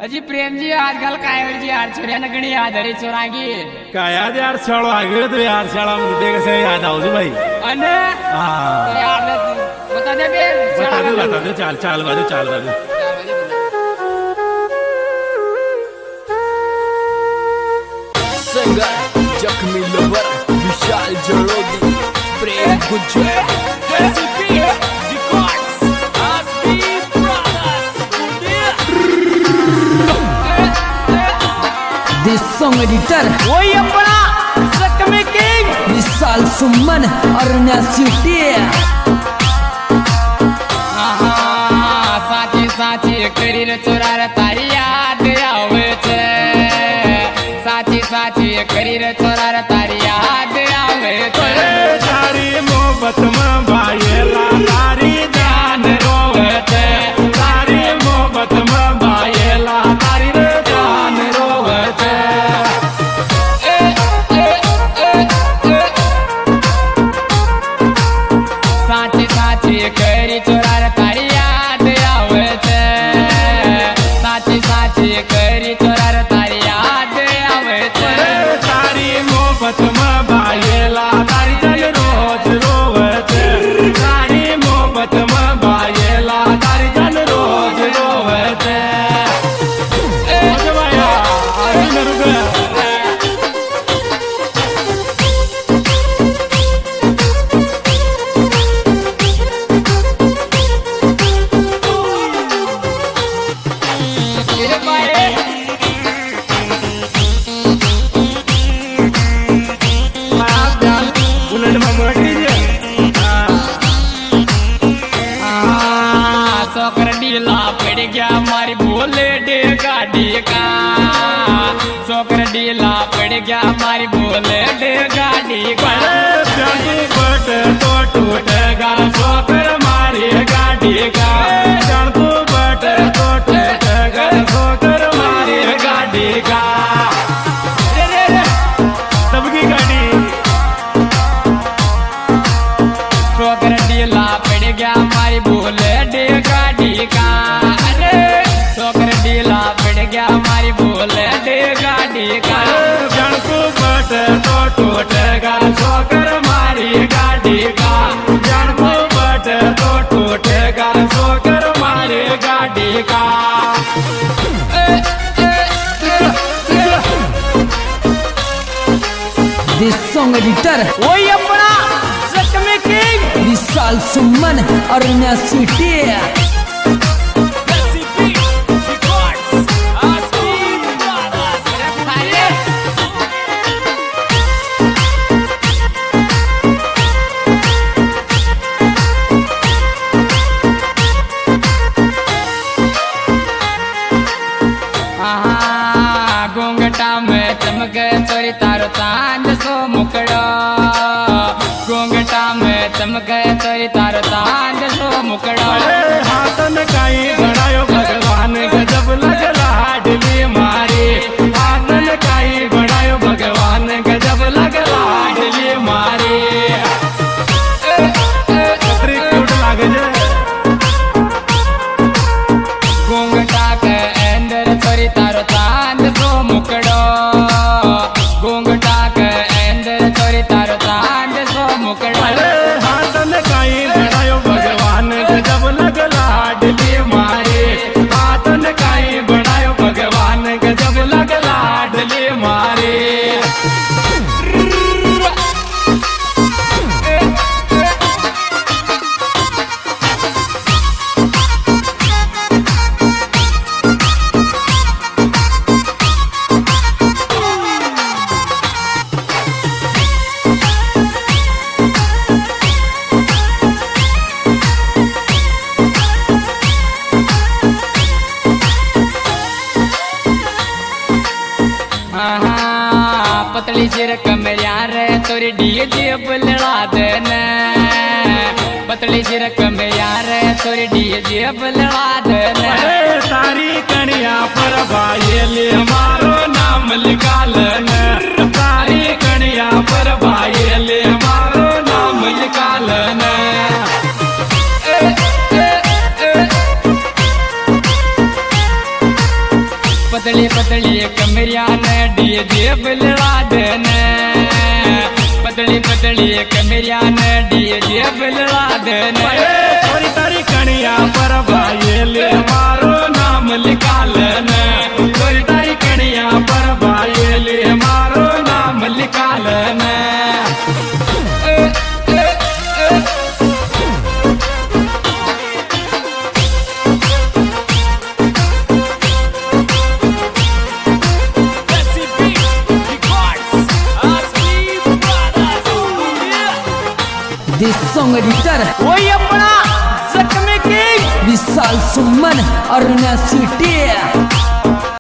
अजी प्रेम जी आजकल काय जी यार छोऱ्यानं गणी आधारी चोरागी काय याद यार शाळा आगे तो यार शाळा मध्ये कसं याद आवजू भाई अन यार बता दे बे बता दे चाल चाल गादे चाल गादे संगर जख्मी लवर विशाल जरोगी Prem Gujjar This song editor वही अपना जख्मी किंग विशाल सुमन अरण्या सिटी साची साची करीन चोरार तारी याद आवे छे साची साची करीन चोरार तारी याद आवे छे तारी मोहब्बत में भाईला तारी जान रोवे छे तारी मोहब्बत में भाईला तारी जान रोवे छे साची साची करी चोरार तारी याद आवे छे साची साची करी चोरार तारी याद आवे छे तारी मोहब्बत में भाईला तारी जान रोज रोवे छे तारी मोहब्बत में भाईला तारी जान रोज रोवे छे भैया आई नरुगा ढीला पड़ गया मारी बोले डे गाड़ी का सोकर ढीला पड़ गया मारी बोले डे गाड़ी का बट तो टूटेगा सोकर मारी गाड़ी का जान तू बट तो टूटेगा सोकर मारी गाड़ी का सबकी गाड़ी सोकर ढीला पड़ गया मारी बोले डे गाड़ी का अरे सोकर ढीला पड़ गया मारी बोले डे गाड़ी का जान तू बट तो टूटेगा सोकर मारी गाड़ी का जान तू बट तो टूटेगा सोकर मारी गाड़ी का This song editor वही अपना जख्मी किंग विशाल सुमन अरण्या सिटी घूंघटा में चमक चोरी तारो चांद सो मुकड़ो घूंघटा में चमक चोरी तारो चांद सो मुकड़ो हाथन काई बढ़ायो भगवान गजब लग लाडली मारी हाथन काई बढ़ायो भगवान गजब लग लाडली मारी छतरी क्यूट लागे जे घूंघटा के अंदर चोरी तारो चांद सो मुकड़ो घूंघटा के अंदर चोरी तारो चांद सो मुकड़ो हाथन काई बढ़ायो भगवान गजब लग लाडली मारी हाथन काई बढ़ायो भगवान गजब लग लाडली मारी पतली सिर कमरिया रे तोरी डीजे बुलड़ा देने पतली सिर कमरिया रे तोरी डीजे बुलड़ा देने सारी कनिया पर भाईले हमारो नाम लिखा लेना सारी कनिया पर भाईले हमारो नाम लिखा लेना पतली पतली कमरिया ने डीजे बलवा देने पतली पतली कमरिया ने डीजे बलवा देने थोड़ी तारी कणिया पर भाई ले मारो नाम लिखा लेने थोड़ी तारी कणिया पर भाई ले मारो नाम लिखा लेने दिस सॉन्ग एडिटर वही अपना जख्मी किंग विशाल सुमन और सिटी